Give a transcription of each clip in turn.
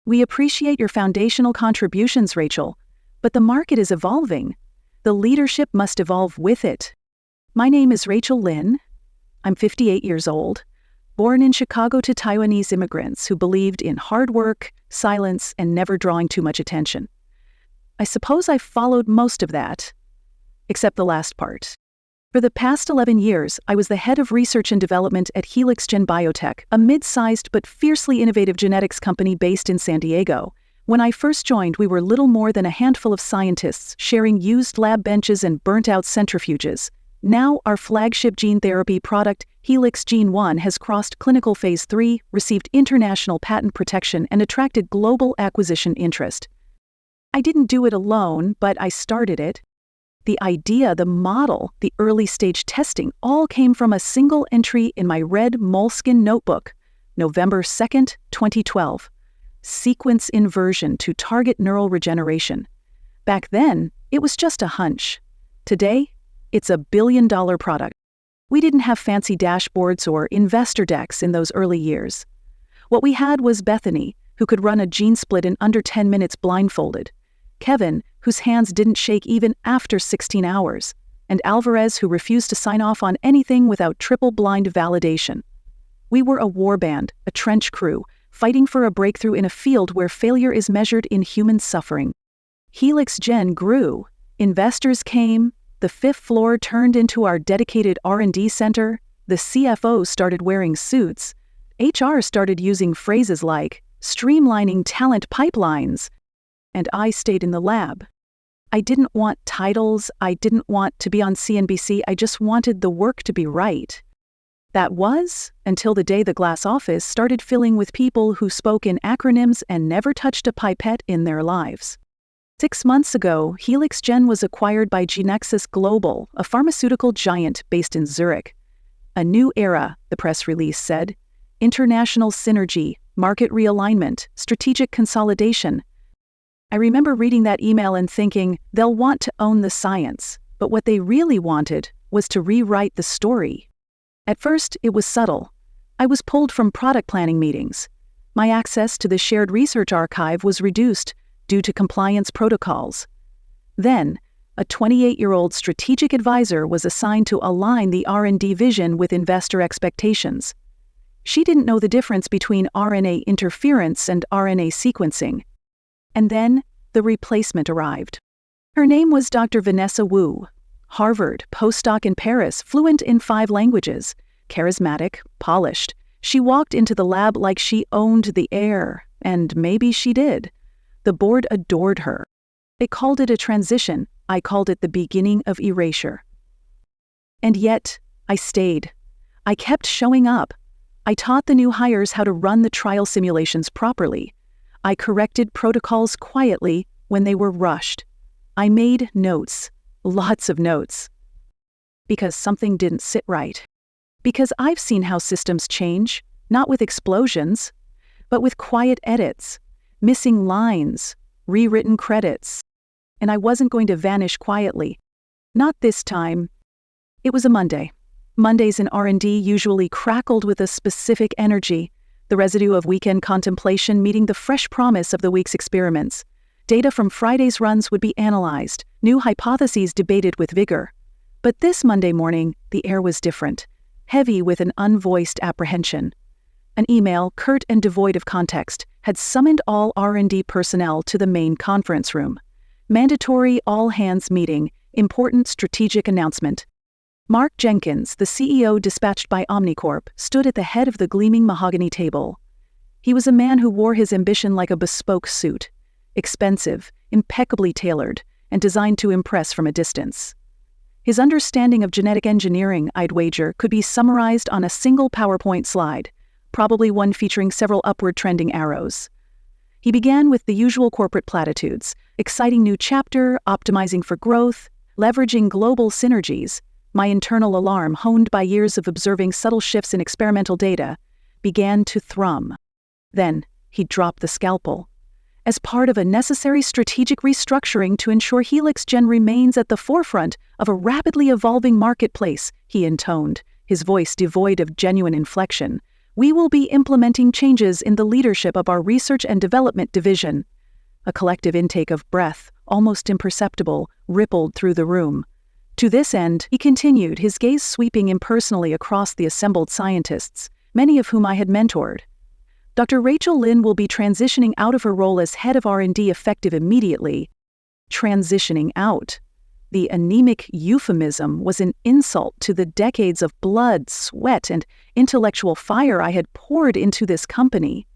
We appreciate your foundational contributions, Rachel, but the market is evolving. The leadership must evolve with it. My name is Rachel Lynn. I'm 58 years old, born in Chicago to Taiwanese immigrants who believed in hard work, silence, and never drawing too much attention. I suppose I followed most of that, except the last part. For the past 11 years, I was the head of research and development at HiSStory Biotech, a mid-sized but fiercely innovative genetics company based in San Diego. When I first joined, we were little more than a handful of scientists sharing used lab benches and burnt-out centrifuges. Now, our flagship gene therapy product, Helix Gene 1, has crossed clinical phase 3, received international patent protection, and attracted global acquisition interest. I didn't do it alone, but I started it. The idea, the model, the early-stage testing all came from a single entry in my red moleskin notebook, November 2nd, 2012. Sequence inversion to target neural regeneration. Back then, it was just a hunch. Today, it's a billion-dollar product. We didn't have fancy dashboards or investor decks in those early years. What we had was Bethany, who could run a gene split in under 10 minutes blindfolded, Kevin, whose hands didn't shake even after 16 hours, and Alvarez, who refused to sign off on anything without triple-blind validation. We were a warband, a trench crew, fighting for a breakthrough in a field where failure is measured in human suffering. Helix Gen grew. Investors came. The fifth floor turned into our dedicated R&D center. The CFO started wearing suits. HR started using phrases like streamlining talent pipelines. And I stayed in the lab. I didn't want titles. I didn't want to be on CNBC. I just wanted the work to be right. That was until the day the glass office started filling with people who spoke in acronyms and never touched a pipette in their lives. 6 months ago, Helix Gen was acquired by Genexus Global, a pharmaceutical giant based in Zurich. A new era, the press release said. International synergy, market realignment, strategic consolidation. I remember reading that email and thinking, they'll want to own the science, but what they really wanted was to rewrite the story. At first, it was subtle. I was pulled from product planning meetings. My access to the shared research archive was reduced due to compliance protocols. Then, a 28-year-old strategic advisor was assigned to align the R&D vision with investor expectations. She didn't know the difference between RNA interference and RNA sequencing. And then, the replacement arrived. Her name was Dr. Vanessa Wu. Harvard, postdoc in Paris, fluent in 5 languages, charismatic, polished. She walked into the lab like she owned the air, and maybe she did. The board adored her. They called it a transition. I called it the beginning of erasure. And yet, I stayed. I kept showing up. I taught the new hires how to run the trial simulations properly. I corrected protocols quietly when they were rushed. I made notes, lots of notes. Because something didn't sit right. Because I've seen how systems change, not with explosions, but with quiet edits. Missing lines, rewritten credits. And I wasn't going to vanish quietly. Not this time. It was a Monday. Mondays in R&D usually crackled with a specific energy, the residue of weekend contemplation meeting the fresh promise of the week's experiments. Data from Friday's runs would be analyzed, new hypotheses debated with vigor. But this Monday morning, the air was different, heavy with an unvoiced apprehension. An email, curt and devoid of context, had summoned all R&D personnel to the main conference room. Mandatory all-hands meeting, important strategic announcement. Mark Jenkins, the CEO dispatched by Omnicorp, stood at the head of the gleaming mahogany table. He was a man who wore his ambition like a bespoke suit, expensive, impeccably tailored, and designed to impress from a distance. His understanding of genetic engineering, I'd wager, could be summarized on a single PowerPoint slide, probably one featuring several upward trending arrows. He began with the usual corporate platitudes, exciting new chapter, optimizing for growth, leveraging global synergies. My internal alarm, honed by years of observing subtle shifts in experimental data, began to thrum. Then, he dropped the scalpel. As part of a necessary strategic restructuring to ensure Helix Gen remains at the forefront of a rapidly evolving marketplace, he intoned, his voice devoid of genuine inflection, We will be implementing changes in the leadership of our research and development division." A collective intake of breath, almost imperceptible, rippled through the room. To this end, he continued, his gaze sweeping impersonally across the assembled scientists, many of whom I had mentored. "Dr. Rachel Lynn will be transitioning out of her role as head of R&D effective immediately." Transitioning out. The anemic euphemism was an insult to the decades of blood, sweat, and intellectual fire I had poured into this company.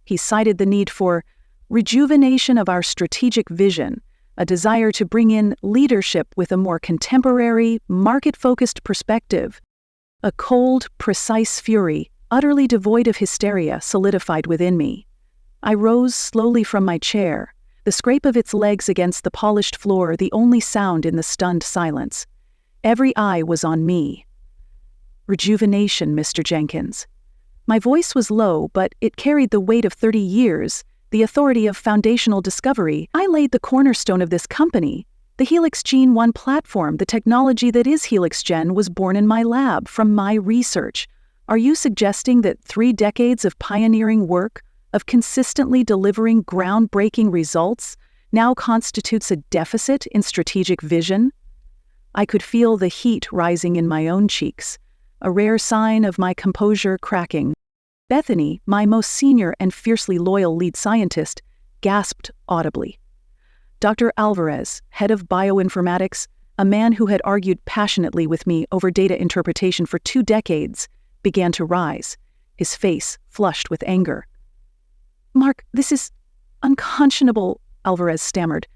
He cited the need for rejuvenation of our strategic vision, a desire to bring in leadership with a more contemporary, market-focused perspective. A cold, precise fury, utterly devoid of hysteria, solidified within me. I rose slowly from my chair, the scrape of its legs against the polished floor the only sound in the stunned silence. Every eye was on me. "Rejuvenation, Mr. Jenkins." My voice was low, but it carried the weight of 30 years, the authority of foundational discovery. I laid the cornerstone of this company. The Helix Gene 1 platform, the technology that is HelixGen, was born in my lab from my research. Are you suggesting that 3 decades of pioneering work, of consistently delivering groundbreaking results, now constitutes a deficit in strategic vision? I could feel the heat rising in my own cheeks, a rare sign of my composure cracking. Bethany, my most senior and fiercely loyal lead scientist, gasped audibly. Dr. Alvarez, head of bioinformatics, a man who had argued passionately with me over data interpretation for 2 decades, began to rise, his face flushed with anger. "Mark, this is unconscionable," Alvarez stammered.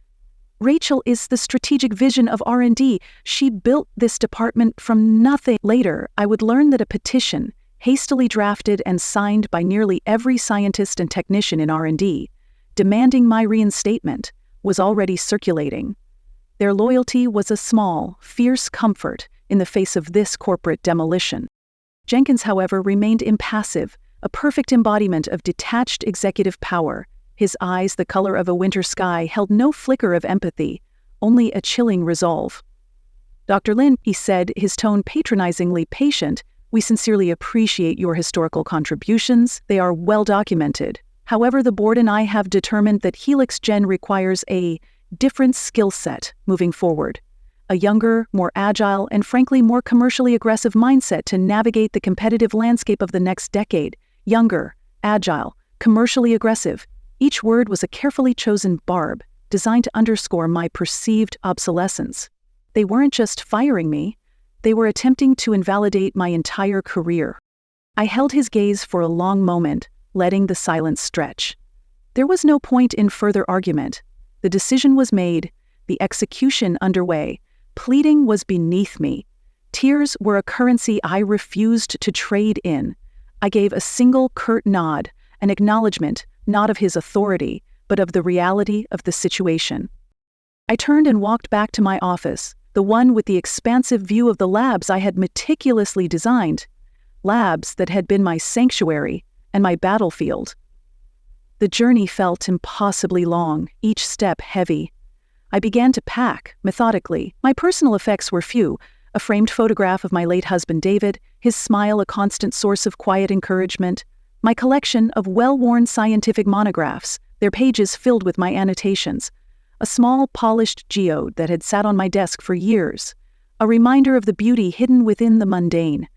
"Rachel is the strategic vision of R&D. She built this department from nothing." Later, I would learn that a petition, hastily drafted and signed by nearly every scientist and technician in R&D, demanding my reinstatement, was already circulating. Their loyalty was a small, fierce comfort in the face of this corporate demolition. Jenkins, however, remained impassive, a perfect embodiment of detached executive power. His eyes, the color of a winter sky, held no flicker of empathy, only a chilling resolve. "Dr. Lynn," he said, his tone patronizingly patient, "we sincerely appreciate your historical contributions. They are well documented. However, the board and I have determined that HelixGen requires a different skill set moving forward. A younger, more agile, and frankly more commercially aggressive mindset to navigate the competitive landscape of the next decade. Younger, agile, commercially aggressive." Each word was a carefully chosen barb, designed to underscore my perceived obsolescence. They weren't just firing me, they were attempting to invalidate my entire career. I held his gaze for a long moment, letting the silence stretch. There was no point in further argument. The decision was made, the execution underway. Pleading was beneath me. Tears were a currency I refused to trade in. I gave a single curt nod, an acknowledgement not of his authority, but of the reality of the situation. I turned and walked back to my office, the one with the expansive view of the labs I had meticulously designed, labs that had been my sanctuary and my battlefield. The journey felt impossibly long, each step heavy. I began to pack, methodically. My personal effects were few: a framed photograph of my late husband David, his smile a constant source of quiet encouragement, my collection of well-worn scientific monographs, their pages filled with my annotations, a small polished geode that had sat on my desk for years, a reminder of the beauty hidden within the mundane.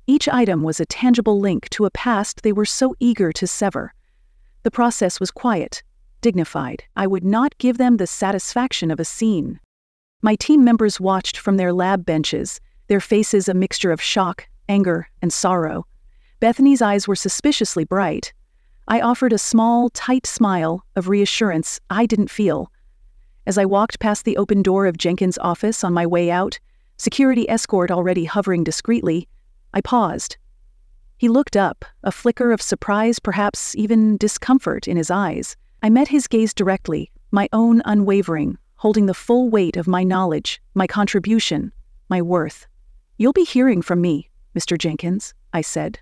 Each item was a tangible link to a past they were so eager to sever. The process was quiet, dignified. I would not give them the satisfaction of a scene. My team members watched from their lab benches, their faces a mixture of shock, anger, and sorrow. Bethany's eyes were suspiciously bright. I offered a small, tight smile of reassurance I didn't feel. As I walked past the open door of Jenkins' office on my way out, security escort already hovering discreetly, I paused. He looked up, a flicker of surprise, perhaps even discomfort in his eyes. I met his gaze directly, my own unwavering, holding the full weight of my knowledge, my contribution, my worth. "You'll be hearing from me, Mr. Jenkins," I said.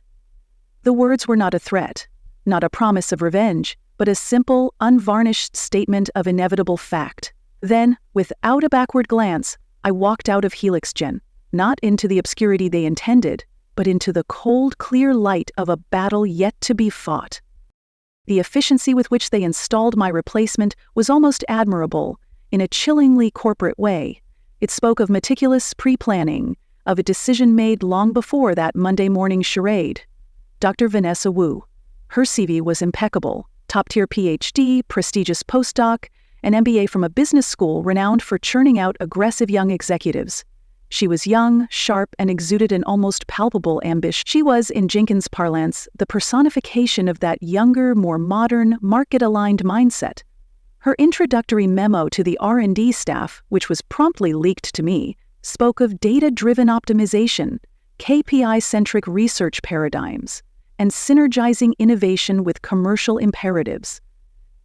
The words were not a threat, not a promise of revenge, but a simple, unvarnished statement of inevitable fact. Then, without a backward glance, I walked out of HelixGen, not into the obscurity they intended, but into the cold, clear light of a battle yet to be fought. The efficiency with which they installed my replacement was almost admirable, in a chillingly corporate way. It spoke of meticulous pre-planning, of a decision made long before that Monday morning charade. Dr. Vanessa Wu. Her CV was impeccable. Top-tier PhD, prestigious postdoc, an MBA from a business school renowned for churning out aggressive young executives. She was young, sharp, and exuded an almost palpable ambition. She was, in Jenkins' parlance, the personification of that younger, more modern, market-aligned mindset. Her introductory memo to the R&D staff, which was promptly leaked to me, spoke of data-driven optimization, KPI-centric research paradigms, and synergizing innovation with commercial imperatives.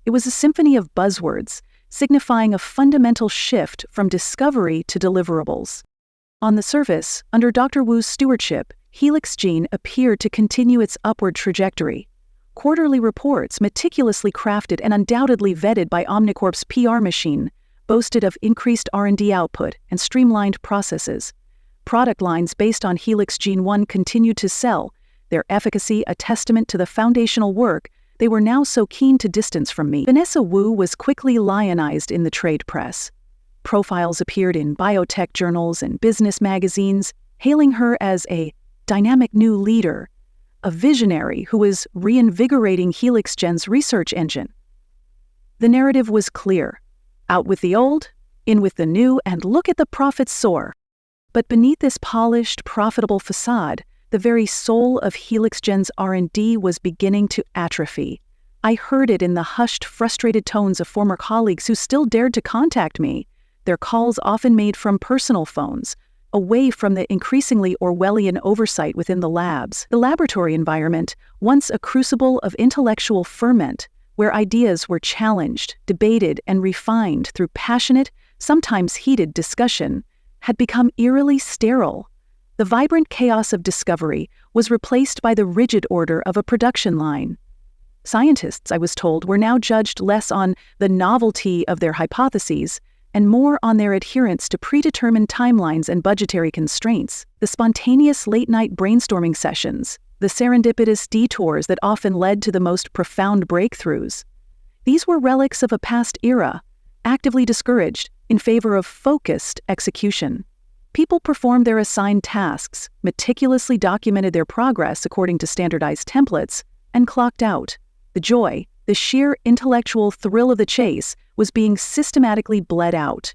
It was a symphony of buzzwords, signifying a fundamental shift from discovery to deliverables. On the surface, under Dr. Wu's stewardship, Helix Gene appeared to continue its upward trajectory. Quarterly reports, meticulously crafted and undoubtedly vetted by Omnicorp's PR machine, boasted of increased R&D output and streamlined processes. Product lines based on Helix Gene 1 continued to sell, their efficacy a testament to the foundational work they were now so keen to distance from me. Vanessa Wu was quickly lionized in the trade press. Profiles appeared in biotech journals and business magazines, hailing her as a dynamic new leader, a visionary who was reinvigorating Helix Gen's research engine. The narrative was clear. Out with the old, in with the new, and look at the profits soar. But beneath this polished, profitable facade, the very soul of Helix Gen's R&D was beginning to atrophy. I heard it in the hushed, frustrated tones of former colleagues who still dared to contact me, their calls often made from personal phones, away from the increasingly Orwellian oversight within the labs. The laboratory environment, once a crucible of intellectual ferment, where ideas were challenged, debated, and refined through passionate, sometimes heated discussion, had become eerily sterile. The vibrant chaos of discovery was replaced by the rigid order of a production line. Scientists, I was told, were now judged less on the novelty of their hypotheses and more on their adherence to predetermined timelines and budgetary constraints. The spontaneous late-night brainstorming sessions, the serendipitous detours that often led to the most profound breakthroughs. These were relics of a past era, actively discouraged in favor of focused execution. People performed their assigned tasks, meticulously documented their progress according to standardized templates, and clocked out. The joy, the sheer intellectual thrill of the chase, was being systematically bled out.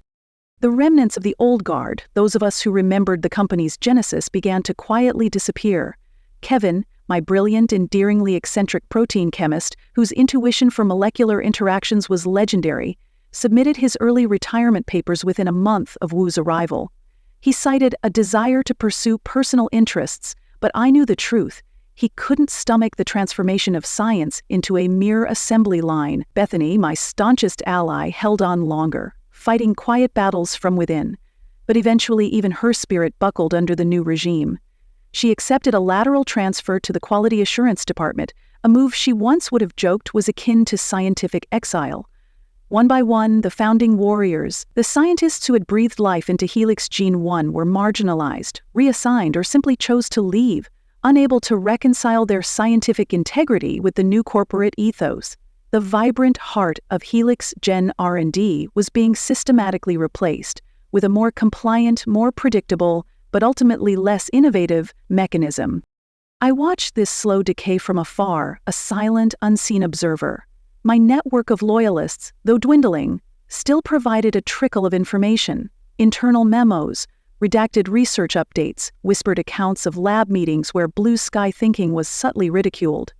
The remnants of the old guard, those of us who remembered the company's genesis, began to quietly disappear. Kevin, my brilliant, endearingly eccentric protein chemist, whose intuition for molecular interactions was legendary, submitted his early retirement papers within a month of Wu's arrival. He cited a desire to pursue personal interests, but I knew the truth. He couldn't stomach the transformation of science into a mere assembly line. Bethany, my staunchest ally, held on longer, fighting quiet battles from within. But eventually even her spirit buckled under the new regime. She accepted a lateral transfer to the Quality Assurance Department, a move she once would have joked was akin to scientific exile. One by one, the founding warriors, the scientists who had breathed life into Helix Gene 1 were marginalized, reassigned, or simply chose to leave, unable to reconcile their scientific integrity with the new corporate ethos. The vibrant heart of Helix Gen R&D was being systematically replaced with a more compliant, more predictable, but ultimately less innovative mechanism. I watched this slow decay from afar, a silent, unseen observer. My network of loyalists, though dwindling, still provided a trickle of information, internal memos, redacted research updates, whispered accounts of lab meetings where blue sky thinking was subtly ridiculed.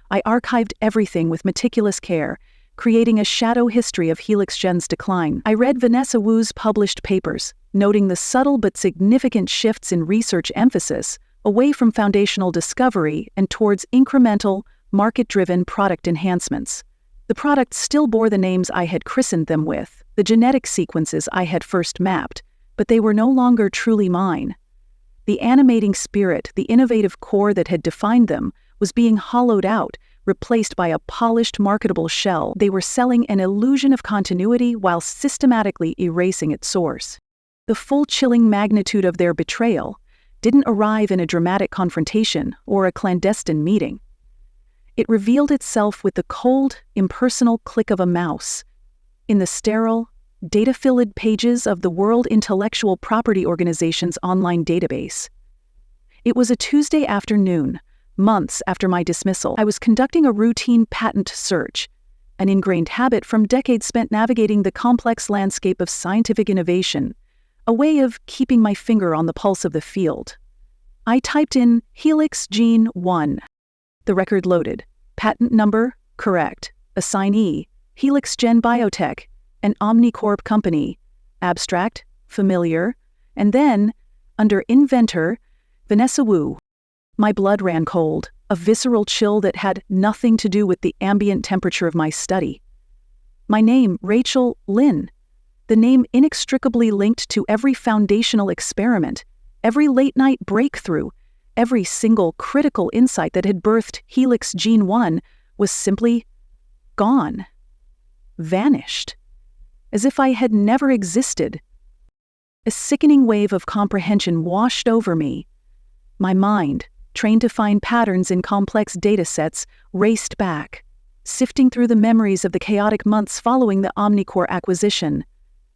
I archived everything with meticulous care, creating a shadow history of Helix Gen's decline. I read Vanessa Wu's published papers, noting the subtle but significant shifts in research emphasis away from foundational discovery and towards incremental, market-driven product enhancements. The products still bore the names I had christened them with, the genetic sequences I had first mapped, but they were no longer truly mine. The animating spirit, the innovative core that had defined them, was being hollowed out, replaced by a polished, marketable shell. They were selling an illusion of continuity while systematically erasing its source. The full chilling magnitude of their betrayal, didn't arrive in a dramatic confrontation or a clandestine meeting. It revealed itself with the cold, impersonal click of a mouse, in the sterile, data-filled pages of the World Intellectual Property Organization's online database. It was a Tuesday afternoon, months after my dismissal. I was conducting a routine patent search, an ingrained habit from decades spent navigating the complex landscape of scientific innovation, a way of keeping my finger on the pulse of the field. I typed in Helix Gene 1. The record loaded. Patent number, correct. Assignee, Helix Gen Biotech, an Omnicorp company. Abstract, familiar. And then, under Inventor, Vanessa Wu. My blood ran cold, a visceral chill that had nothing to do with the ambient temperature of my study. My name, Rachel Lynn. The name inextricably linked to every foundational experiment, every late-night breakthrough, every single critical insight that had birthed Helix Gene 1 was simply gone, vanished, as if I had never existed. A sickening wave of comprehension washed over me. My mind, trained to find patterns in complex datasets, raced back, sifting through the memories of the chaotic months following the Omnicorp acquisition.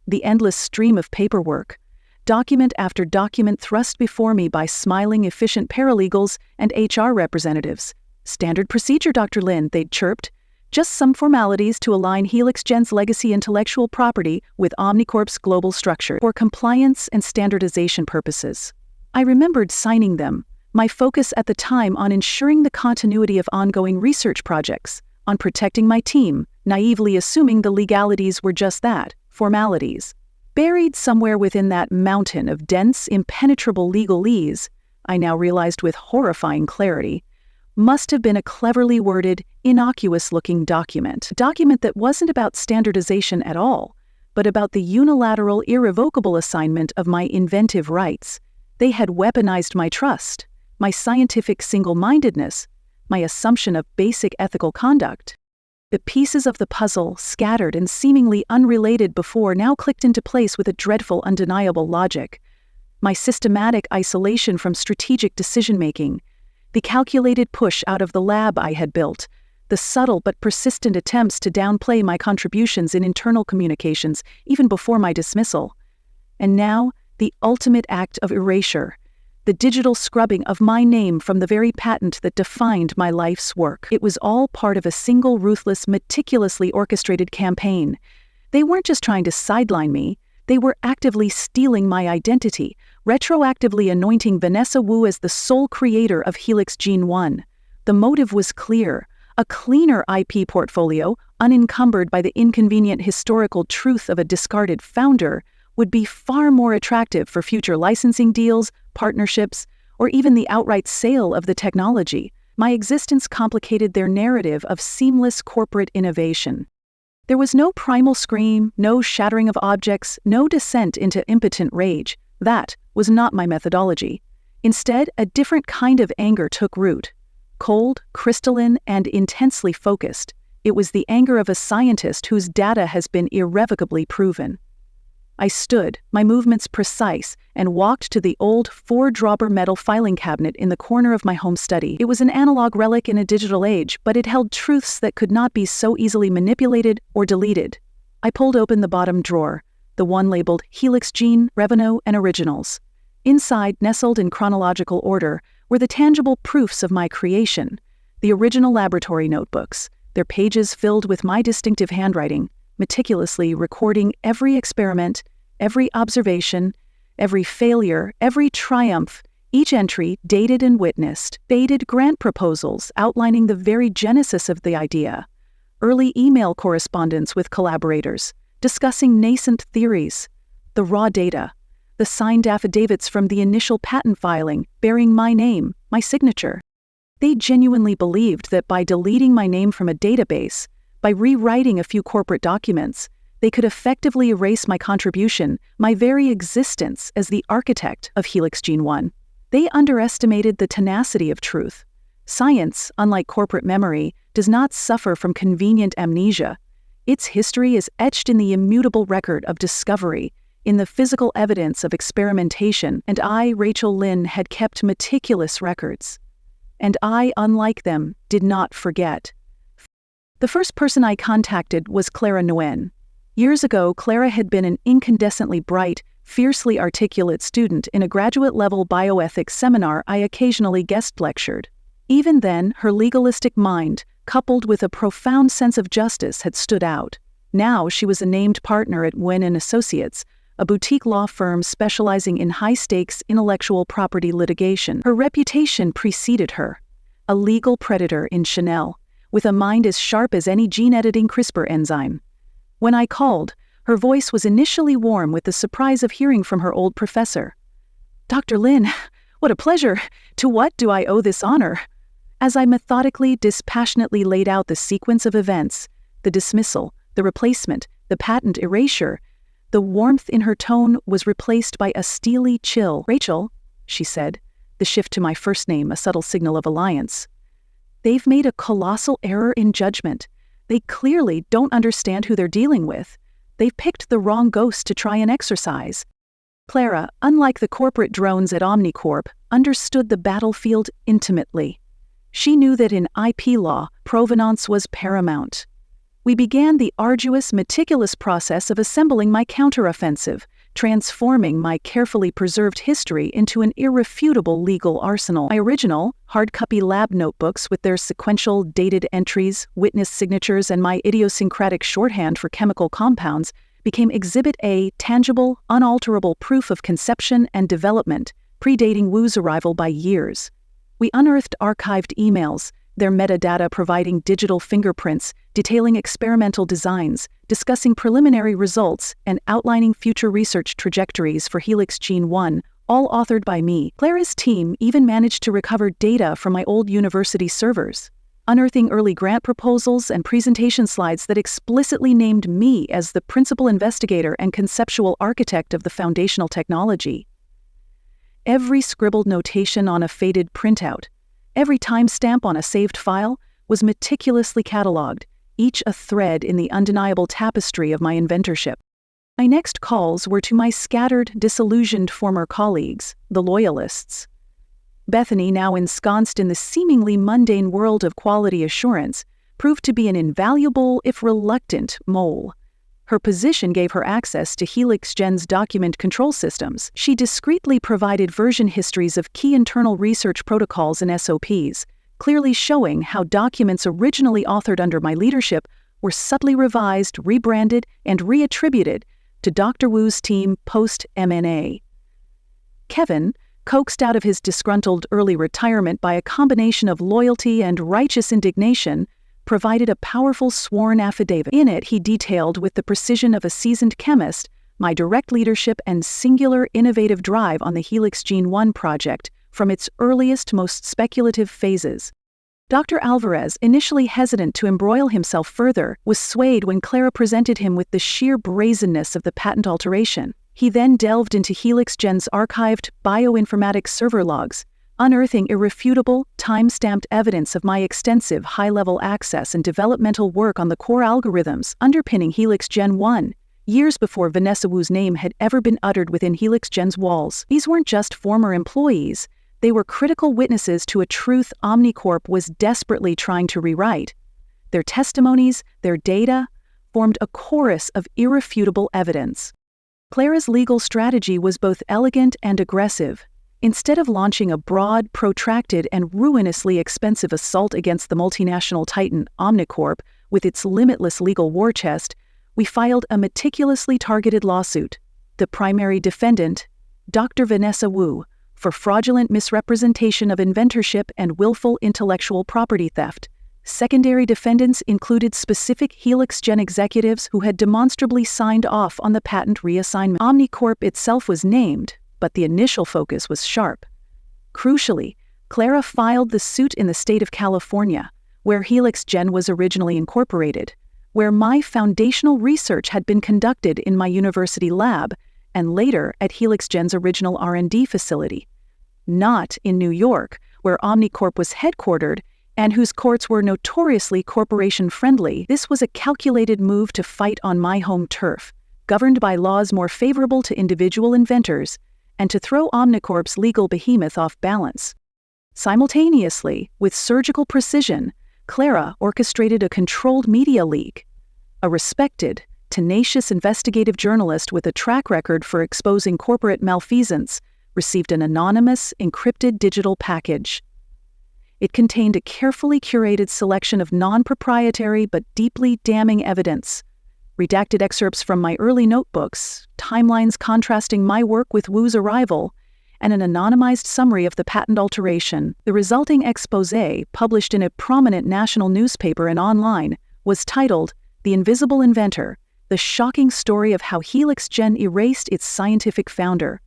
The endless stream of paperwork, document after document thrust before me by smiling, efficient paralegals and HR representatives. Standard procedure, Dr. Lin, they'd chirped. Just some formalities to align Helix Gen's legacy intellectual property with Omnicorp's global structure for compliance and standardization purposes. I remembered signing them, my focus at the time on ensuring the continuity of ongoing research projects, on protecting my team, naively assuming the legalities were just that, formalities. Buried somewhere within that mountain of dense, impenetrable legalese, I now realized with horrifying clarity, must have been a cleverly worded, innocuous-looking document. A document that wasn't about standardization at all, but about the unilateral, irrevocable assignment of my inventive rights. They had weaponized my trust, my scientific single-mindedness, my assumption of basic ethical conduct. The pieces of the puzzle, scattered and seemingly unrelated before, now clicked into place with a dreadful, undeniable logic. My systematic isolation from strategic decision-making, the calculated push out of the lab I had built, the subtle but persistent attempts to downplay my contributions in internal communications even before my dismissal. And now, the ultimate act of erasure, the digital scrubbing of my name from the very patent that defined my life's work. It was all part of a single ruthless, meticulously orchestrated campaign. They weren't just trying to sideline me, they were actively stealing my identity, retroactively anointing Vanessa Wu as the sole creator of Helix Gene 1. The motive was clear: a cleaner IP portfolio, unencumbered by the inconvenient historical truth of a discarded founder, would be far more attractive for future licensing deals, partnerships, or even the outright sale of the technology. My existence complicated their narrative of seamless corporate innovation. There was no primal scream, no shattering of objects, no descent into impotent rage. That was not my methodology. Instead, a different kind of anger took root. Cold, crystalline, and intensely focused. It was the anger of a scientist whose data has been irrevocably proven. I stood, my movements precise, and walked to the old 4-dropper metal filing cabinet in the corner of my home study. It was an analog relic in a digital age, but it held truths that could not be so easily manipulated or deleted. I pulled open the bottom drawer, the one labeled Helix Gene, Revenue, and Originals. Inside, nestled in chronological order, were the tangible proofs of my creation, the original laboratory notebooks, their pages filled with my distinctive handwriting, meticulously recording every experiment, every observation, every failure, every triumph, each entry dated and witnessed, dated grant proposals outlining the very genesis of the idea, early email correspondence with collaborators, discussing nascent theories, the raw data, the signed affidavits from the initial patent filing bearing my name, my signature. They genuinely believed that by deleting my name from a database, by rewriting a few corporate documents, they could effectively erase my contribution, my very existence as the architect of Helix Gene 1. They underestimated the tenacity of truth. Science, unlike corporate memory, does not suffer from convenient amnesia. Its history is etched in the immutable record of discovery, in the physical evidence of experimentation, and I, Rachel Lynn, had kept meticulous records. And I, unlike them, did not forget. The first person I contacted was Clara Nguyen. Years ago, Clara had been an incandescently bright, fiercely articulate student in a graduate-level bioethics seminar I occasionally guest lectured. Even then, her legalistic mind, coupled with a profound sense of justice, had stood out. Now she was a named partner at Nguyen & Associates, a boutique law firm specializing in high-stakes intellectual property litigation. Her reputation preceded her. A legal predator in Chanel, with a mind as sharp as any gene-editing CRISPR enzyme. When I called, her voice was initially warm with the surprise of hearing from her old professor. "Dr. Lin, what a pleasure! To what do I owe this honor?" As I methodically, dispassionately laid out the sequence of events, the dismissal, the replacement, the patent erasure, the warmth in her tone was replaced by a steely chill. "Rachel," she said, the shift to my first name a subtle signal of alliance. "They've made a colossal error in judgment. They clearly don't understand who they're dealing with. They've picked the wrong ghost to try and exorcise." Clara, unlike the corporate drones at Omnicorp, understood the battlefield intimately. She knew that in IP law, provenance was paramount. We began the arduous, meticulous process of assembling my counteroffensive, transforming my carefully preserved history into an irrefutable legal arsenal. My original, hard-copy lab notebooks with their sequential dated entries, witness signatures, and my idiosyncratic shorthand for chemical compounds became Exhibit A, tangible, unalterable proof of conception and development, predating Wu's arrival by years. We unearthed archived emails, their metadata providing digital fingerprints, detailing experimental designs, discussing preliminary results, and outlining future research trajectories for Helix Gene 1, all authored by me. Clara's team even managed to recover data from my old university servers, unearthing early grant proposals and presentation slides that explicitly named me as the principal investigator and conceptual architect of the foundational technology. Every scribbled notation on a faded printout, every timestamp on a saved file, was meticulously cataloged, each a thread in the undeniable tapestry of my inventorship. My next calls were to my scattered, disillusioned former colleagues, the loyalists. Bethany, now ensconced in the seemingly mundane world of quality assurance, proved to be an invaluable, if reluctant, mole. Her position gave her access to Helix Gen's document control systems. She discreetly provided version histories of key internal research protocols and SOPs, clearly showing how documents originally authored under my leadership were subtly revised, rebranded, and reattributed to Dr. Wu's team post-M&A. Kevin, coaxed out of his disgruntled early retirement by a combination of loyalty and righteous indignation, provided a powerful sworn affidavit. In it, he detailed with the precision of a seasoned chemist my direct leadership and singular innovative drive on the Helix Gene 1 project from its earliest, most speculative phases. Dr. Alvarez, initially hesitant to embroil himself further, was swayed when Clara presented him with the sheer brazenness of the patent alteration. He then delved into Helix Gen's archived bioinformatics server logs, unearthing irrefutable, time-stamped evidence of my extensive high-level access and developmental work on the core algorithms underpinning Helix Gen 1, years before Vanessa Wu's name had ever been uttered within Helix Gen's walls. These weren't just former employees, they were critical witnesses to a truth Omnicorp was desperately trying to rewrite. Their testimonies, their data, formed a chorus of irrefutable evidence. Clara's legal strategy was both elegant and aggressive. Instead of launching a broad, protracted, and ruinously expensive assault against the multinational titan Omnicorp with its limitless legal war chest, we filed a meticulously targeted lawsuit. The primary defendant, Dr. Vanessa Wu, for fraudulent misrepresentation of inventorship and willful intellectual property theft. Secondary defendants included specific Helix Gen executives who had demonstrably signed off on the patent reassignment. Omnicorp itself was named, but the initial focus was sharp. Crucially, Clara filed the suit in the state of California, where Helix Gen was originally incorporated, where my foundational research had been conducted in my university lab, and later at Helix Gen's original R&D facility. Not in New York, where Omnicorp was headquartered and whose courts were notoriously corporation-friendly. This was a calculated move to fight on my home turf, governed by laws more favorable to individual inventors, and to throw Omnicorp's legal behemoth off balance. Simultaneously, with surgical precision, Clara orchestrated a controlled media leak. A respected, tenacious investigative journalist with a track record for exposing corporate malfeasance received an anonymous, encrypted digital package. It contained a carefully curated selection of non-proprietary but deeply damning evidence, redacted excerpts from my early notebooks, timelines contrasting my work with Wu's arrival, and an anonymized summary of the patent alteration. The resulting exposé, published in a prominent national newspaper and online, was titled "The Invisible Inventor: The Shocking Story of How HelixGen Erased Its Scientific Founder."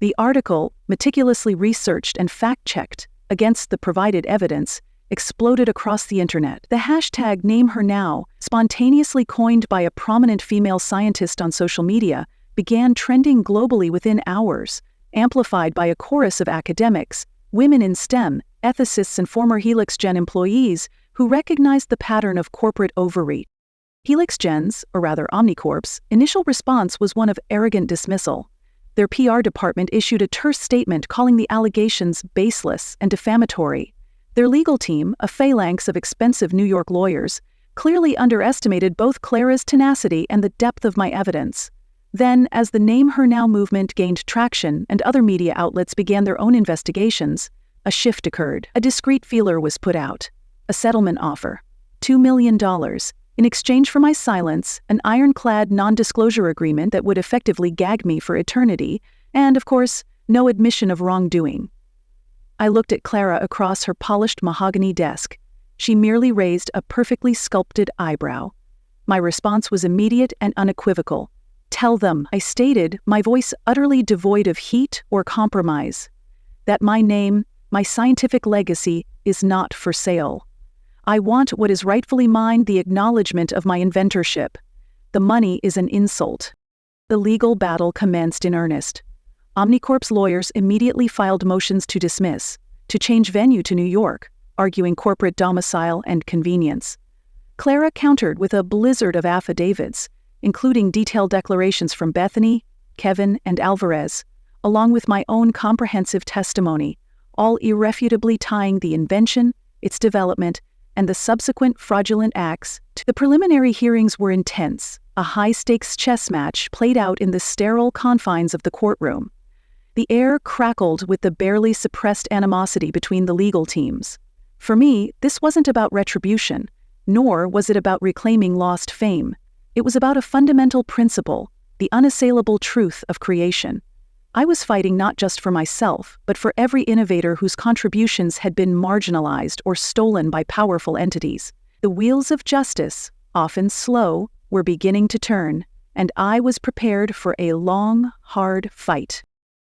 The article, meticulously researched and fact-checked against the provided evidence, exploded across the internet. The hashtag #NameHerNow, spontaneously coined by a prominent female scientist on social media, began trending globally within hours, amplified by a chorus of academics, women in STEM, ethicists and former HelixGen employees who recognized the pattern of corporate overreach. HelixGen's, or rather Omnicorp's, initial response was one of arrogant dismissal. Their PR department issued a terse statement calling the allegations baseless and defamatory. Their legal team, a phalanx of expensive New York lawyers, clearly underestimated both Clara's tenacity and the depth of my evidence. Then, as the #NameHerNow movement gained traction and other media outlets began their own investigations, a shift occurred. A discreet feeler was put out. A settlement offer. $2 million. In exchange for my silence, an ironclad non-disclosure agreement that would effectively gag me for eternity, and, of course, no admission of wrongdoing. I looked at Clara across her polished mahogany desk. She merely raised a perfectly sculpted eyebrow. My response was immediate and unequivocal. "Tell them," I stated, my voice utterly devoid of heat or compromise, "that my name, my scientific legacy, is not for sale. I want what is rightfully mine, the acknowledgement of my inventorship. The money is an insult." The legal battle commenced in earnest. Omnicorp's lawyers immediately filed motions to dismiss, to change venue to New York, arguing corporate domicile and convenience. Clara countered with a blizzard of affidavits, including detailed declarations from Bethany, Kevin, and Alvarez, along with my own comprehensive testimony, all irrefutably tying the invention, its development, and the subsequent fraudulent acts. The preliminary hearings were intense, a high-stakes chess match played out in the sterile confines of the courtroom. The air crackled with the barely suppressed animosity between the legal teams. For me, this wasn't about retribution, nor was it about reclaiming lost fame. It was about a fundamental principle, the unassailable truth of creation. I was fighting not just for myself, but for every innovator whose contributions had been marginalized or stolen by powerful entities. The wheels of justice, often slow, were beginning to turn, and I was prepared for a long, hard fight.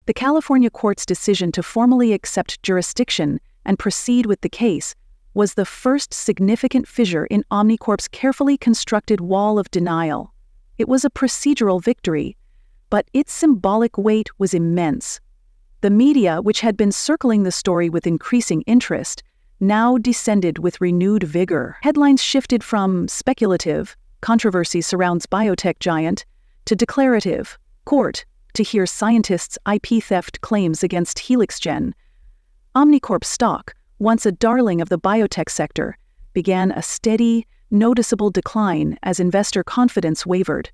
The California court's decision to formally accept jurisdiction and proceed with the case was the first significant fissure in Omnicorp's carefully constructed wall of denial. It was a procedural victory, but its symbolic weight was immense. The media, which had been circling the story with increasing interest, now descended with renewed vigor. Headlines shifted from speculative, controversy surrounds biotech giant, to declarative, court, to hear scientists' IP theft claims against HelixGen. Omnicorp stock, once a darling of the biotech sector, began a steady, noticeable decline as investor confidence wavered.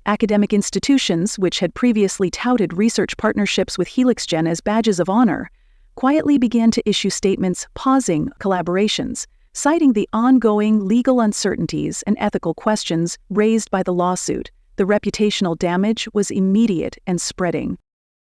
Academic institutions, which had previously touted research partnerships with HelixGen as badges of honor, quietly began to issue statements pausing collaborations, citing the ongoing legal uncertainties and ethical questions raised by the lawsuit. The reputational damage was immediate and spreading.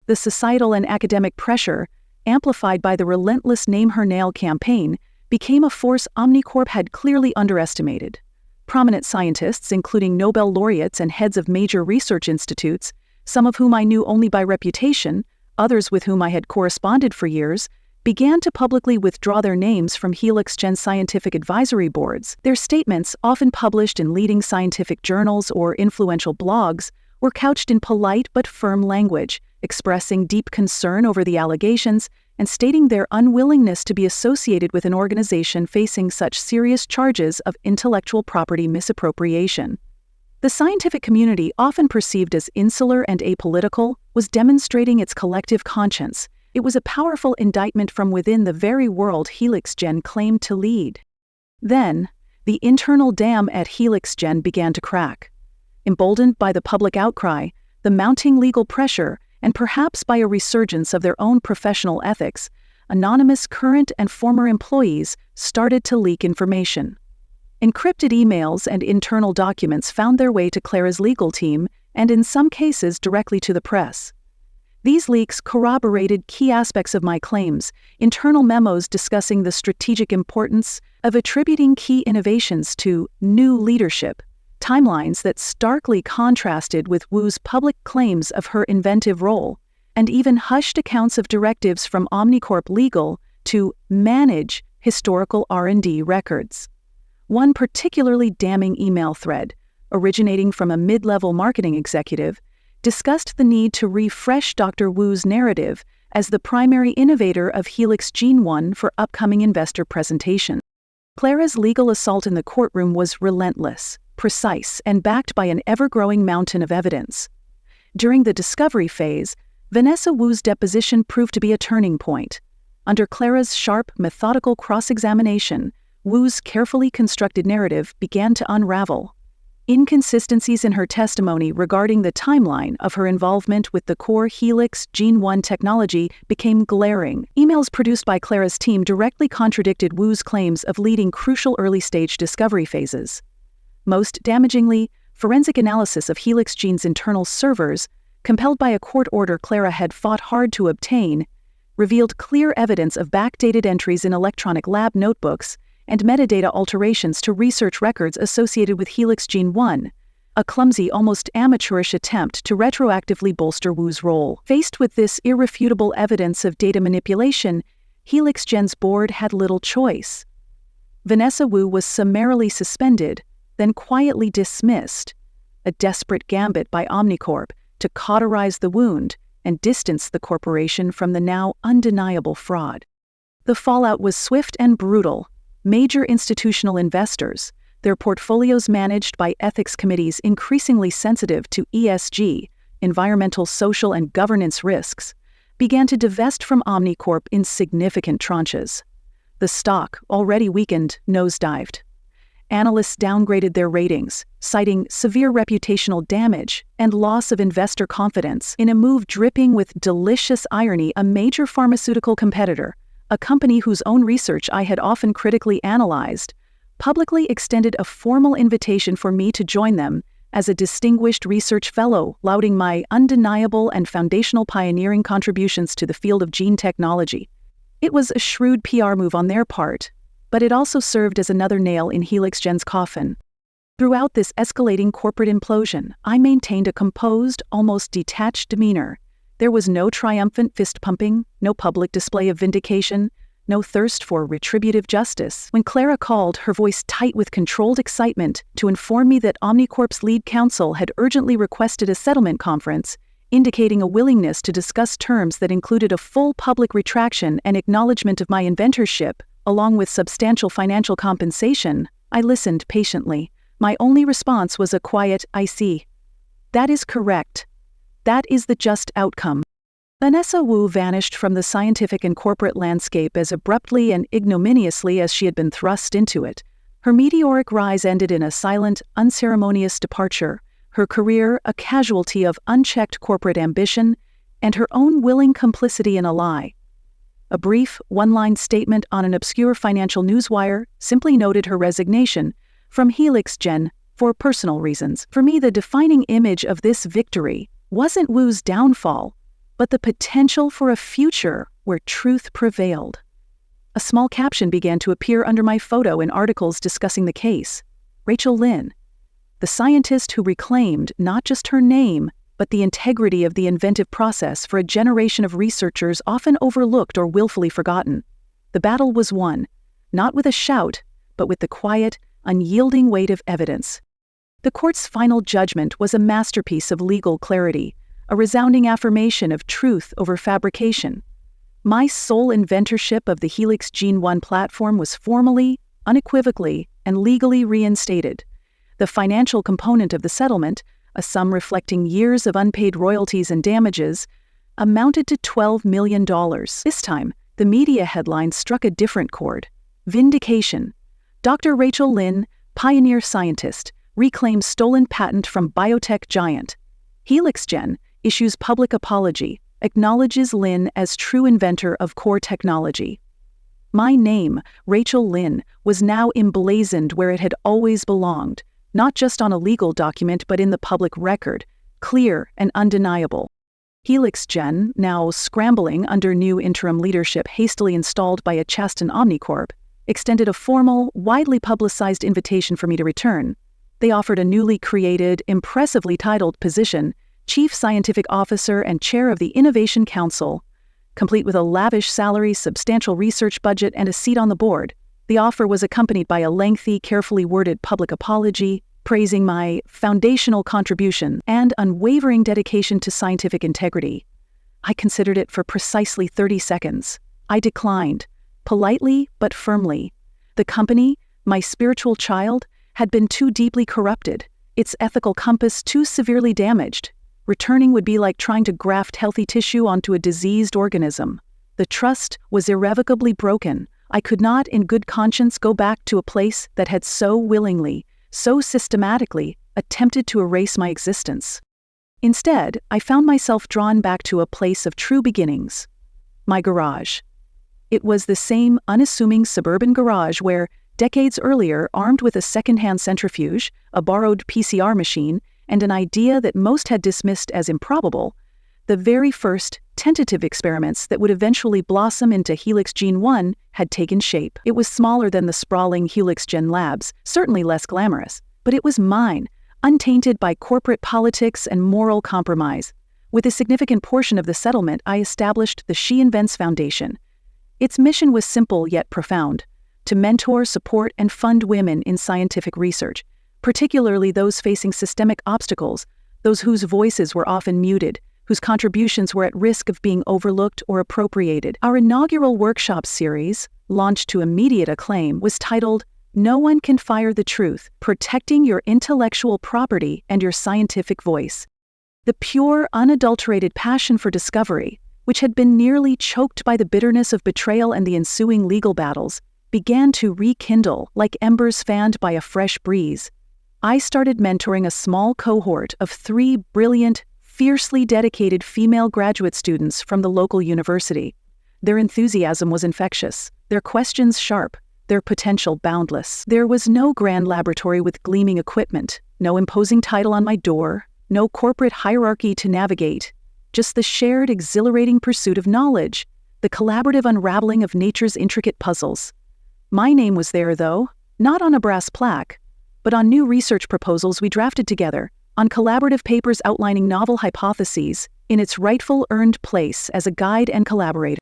The societal and academic pressure, amplified by the relentless #NameHerNow campaign, became a force Omnicorp had clearly underestimated. Prominent scientists, including Nobel laureates and heads of major research institutes, some of whom I knew only by reputation, others with whom I had corresponded for years, began to publicly withdraw their names from HelixGen scientific advisory boards. Their statements, often published in leading scientific journals or influential blogs, were couched in polite but firm language, expressing deep concern over the allegations and stating their unwillingness to be associated with an organization facing such serious charges of intellectual property misappropriation. The scientific community, often perceived as insular and apolitical, was demonstrating its collective conscience. It was a powerful indictment from within the very world HelixGen claimed to lead. Then, the internal dam at HelixGen began to crack. Emboldened by the public outcry, the mounting legal pressure, and perhaps by a resurgence of their own professional ethics, anonymous current and former employees started to leak information. Encrypted emails and internal documents found their way to Clara's legal team and in some cases directly to the press. These leaks corroborated key aspects of my claims, internal memos discussing the strategic importance of attributing key innovations to new leadership, timelines that starkly contrasted with Wu's public claims of her inventive role, and even hushed accounts of directives from Omnicorp Legal to manage historical R&D records. One particularly damning email thread, originating from a mid-level marketing executive, discussed the need to refresh Dr. Wu's narrative as the primary innovator of HelixGen for upcoming investor presentation. Clara's legal assault in the courtroom was relentless, precise, and backed by an ever-growing mountain of evidence. During the discovery phase, Vanessa Wu's deposition proved to be a turning point. Under Clara's sharp, methodical cross-examination, Wu's carefully constructed narrative began to unravel. Inconsistencies in her testimony regarding the timeline of her involvement with the core HelixGen technology became glaring. Emails produced by Clara's team directly contradicted Wu's claims of leading crucial early-stage discovery phases. Most damagingly, forensic analysis of HelixGen's internal servers, compelled by a court order Clara had fought hard to obtain, revealed clear evidence of backdated entries in electronic lab notebooks and metadata alterations to research records associated with HelixGen, a clumsy, almost amateurish attempt to retroactively bolster Wu's role. Faced with this irrefutable evidence of data manipulation, HelixGen's board had little choice. Vanessa Wu was summarily suspended, then quietly dismissed, a desperate gambit by Omnicorp to cauterize the wound and distance the corporation from the now undeniable fraud. The fallout was swift and brutal. Major institutional investors, their portfolios managed by ethics committees increasingly sensitive to ESG, environmental, social, and governance risks, began to divest from Omnicorp in significant tranches. The stock, already weakened, nosedived. Analysts downgraded their ratings, citing severe reputational damage and loss of investor confidence in a move dripping with delicious irony. A major pharmaceutical competitor, a company whose own research I had often critically analyzed, publicly extended a formal invitation for me to join them as a distinguished research fellow, lauding my undeniable and foundational pioneering contributions to the field of gene technology. It was a shrewd PR move on their part, but it also served as another nail in HelixGen's coffin. Throughout this escalating corporate implosion, I maintained a composed, almost detached demeanor. There was no triumphant fist-pumping, no public display of vindication, no thirst for retributive justice. When Clara called, her voice tight with controlled excitement, to inform me that Omnicorp's lead counsel had urgently requested a settlement conference, indicating a willingness to discuss terms that included a full public retraction and acknowledgement of my inventorship, along with substantial financial compensation, I listened patiently. My only response was a quiet, "I see. That is correct. That is the just outcome." Vanessa Wu vanished from the scientific and corporate landscape as abruptly and ignominiously as she had been thrust into it. Her meteoric rise ended in a silent, unceremonious departure, her career a casualty of unchecked corporate ambition and her own willing complicity in a lie. A brief, one-line statement on an obscure financial newswire simply noted her resignation from HelixGen for personal reasons. For me, the defining image of this victory wasn't Wu's downfall, but the potential for a future where truth prevailed. A small caption began to appear under my photo in articles discussing the case. Rachel Lynn, the scientist who reclaimed not just her name, but the integrity of the inventive process for a generation of researchers often overlooked or willfully forgotten. The battle was won, not with a shout, but with the quiet, unyielding weight of evidence. The court's final judgment was a masterpiece of legal clarity, a resounding affirmation of truth over fabrication. My sole inventorship of the HelixGen platform was formally, unequivocally, and legally reinstated. The financial component of the settlement, a sum reflecting years of unpaid royalties and damages, amounted to $12 million. This time, the media headline struck a different chord. Vindication. Dr. Rachel Lynn, pioneer scientist, reclaims stolen patent from biotech giant. HelixGen issues public apology, acknowledges Lynn as true inventor of core technology. My name, Rachel Lynn, was now emblazoned where it had always belonged, not just on a legal document but in the public record, clear and undeniable. HelixGen, now scrambling under new interim leadership hastily installed by a Chasten Omnicorp, extended a formal, widely publicized invitation for me to return. They offered a newly created, impressively titled position, Chief Scientific Officer and Chair of the Innovation Council, complete with a lavish salary, substantial research budget, and a seat on the board. The offer was accompanied by a lengthy, carefully worded public apology, praising my foundational contribution and unwavering dedication to scientific integrity. I considered it for precisely 30 seconds. I declined, politely but firmly. The company, my spiritual child, had been too deeply corrupted, its ethical compass too severely damaged. Returning would be like trying to graft healthy tissue onto a diseased organism. The trust was irrevocably broken. I could not, in good conscience, go back to a place that had so willingly, so systematically, attempted to erase my existence. Instead, I found myself drawn back to a place of true beginnings. My garage. It was the same unassuming suburban garage where, decades earlier, armed with a second-hand centrifuge, a borrowed PCR machine, and an idea that most had dismissed as improbable, the very first tentative experiments that would eventually blossom into HelixGen 1 had taken shape. It was smaller than the sprawling HelixGen labs, certainly less glamorous, but it was mine, untainted by corporate politics and moral compromise. With a significant portion of the settlement, I established the She Invents Foundation. Its mission was simple yet profound: to mentor, support, and fund women in scientific research, particularly those facing systemic obstacles, those whose voices were often muted, whose contributions were at risk of being overlooked or appropriated. Our inaugural workshop series, launched to immediate acclaim, was titled, "No One Can Fire the Truth: Protecting Your Intellectual Property and Your Scientific Voice." The pure, unadulterated passion for discovery, which had been nearly choked by the bitterness of betrayal and the ensuing legal battles, began to rekindle like embers fanned by a fresh breeze. I started mentoring a small cohort of 3 brilliant, fiercely dedicated female graduate students from the local university. Their enthusiasm was infectious, their questions sharp, their potential boundless. There was no grand laboratory with gleaming equipment, no imposing title on my door, no corporate hierarchy to navigate, just the shared, exhilarating pursuit of knowledge, the collaborative unraveling of nature's intricate puzzles. My name was there, though, not on a brass plaque, but on new research proposals we drafted together, on collaborative papers outlining novel hypotheses, in its rightful earned place as a guide and collaborator.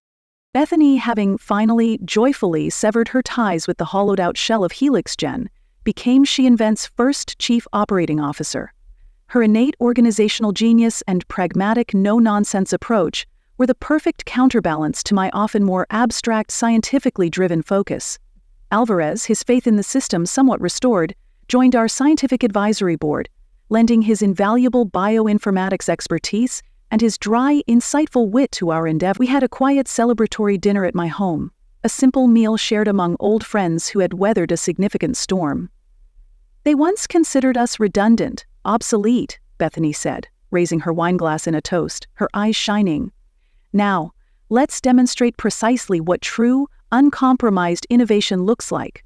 Bethany, having finally, joyfully severed her ties with the hollowed-out shell of HelixGen, became She Invent's first chief operating officer. Her innate organizational genius and pragmatic, no-nonsense approach were the perfect counterbalance to my often more abstract, scientifically driven focus. Alvarez, his faith in the system somewhat restored, joined our scientific advisory board, lending his invaluable bioinformatics expertise and his dry, insightful wit to our endeavor. We had a quiet celebratory dinner at my home, a simple meal shared among old friends who had weathered a significant storm. "They once considered us redundant, obsolete," Bethany said, raising her wineglass in a toast, her eyes shining. "Now, let's demonstrate precisely what true, uncompromised innovation looks like."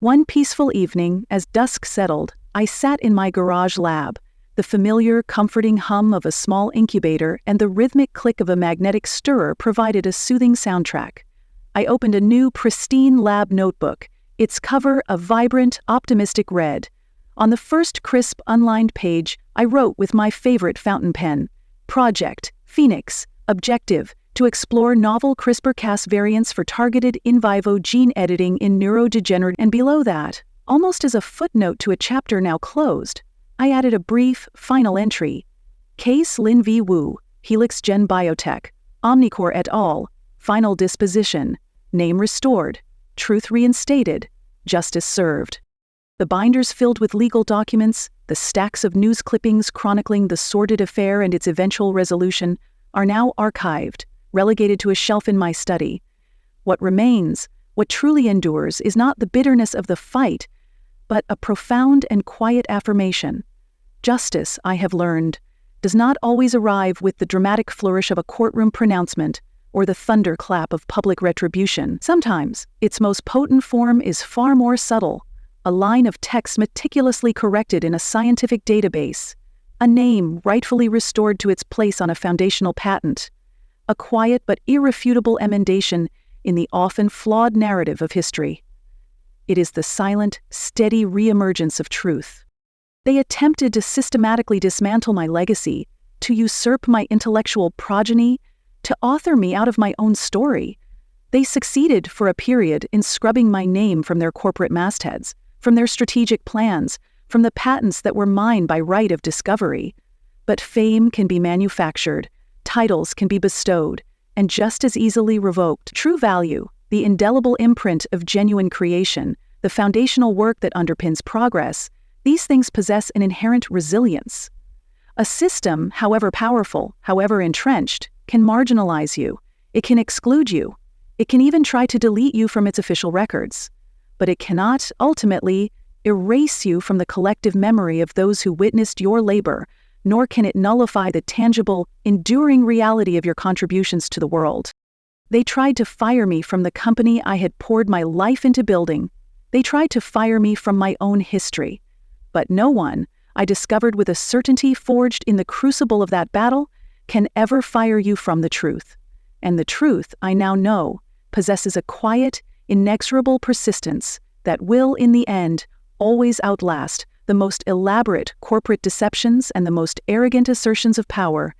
One peaceful evening, as dusk settled, I sat in my garage lab, the familiar, comforting hum of a small incubator and the rhythmic click of a magnetic stirrer provided a soothing soundtrack. I opened a new, pristine lab notebook, its cover a vibrant, optimistic red. On the first crisp, unlined page, I wrote with my favorite fountain pen, "Project, Phoenix, Objective, to explore novel CRISPR-Cas variants for targeted in vivo gene editing in neurodegenerative," and below that, almost as a footnote to a chapter now closed, I added a brief, final entry. Case Lin V. Wu, HelixGen Biotech, Omnicorp et al., final disposition, name restored, truth reinstated, justice served. The binders filled with legal documents, the stacks of news clippings chronicling the sordid affair and its eventual resolution, are now archived, relegated to a shelf in my study. What remains, what truly endures, is not the bitterness of the fight, but a profound and quiet affirmation. Justice, I have learned, does not always arrive with the dramatic flourish of a courtroom pronouncement or the thunderclap of public retribution. Sometimes, its most potent form is far more subtle, a line of text meticulously corrected in a scientific database, a name rightfully restored to its place on a foundational patent, a quiet but irrefutable emendation in the often flawed narrative of history. It is the silent, steady reemergence of truth. They attempted to systematically dismantle my legacy, to usurp my intellectual progeny, to author me out of my own story. They succeeded for a period in scrubbing my name from their corporate mastheads, from their strategic plans, from the patents that were mine by right of discovery. But fame can be manufactured, titles can be bestowed, and just as easily revoked. True value, the indelible imprint of genuine creation, the foundational work that underpins progress, these things possess an inherent resilience. A system, however powerful, however entrenched, can marginalize you. It can exclude you. It can even try to delete you from its official records. But it cannot, ultimately, erase you from the collective memory of those who witnessed your labor, nor can it nullify the tangible, enduring reality of your contributions to the world. They tried to fire me from the company I had poured my life into building. They tried to fire me from my own history. But no one, I discovered with a certainty forged in the crucible of that battle, can ever fire you from the truth. And the truth, I now know, possesses a quiet, inexorable persistence that will, in the end, always outlast the most elaborate corporate deceptions and the most arrogant assertions of power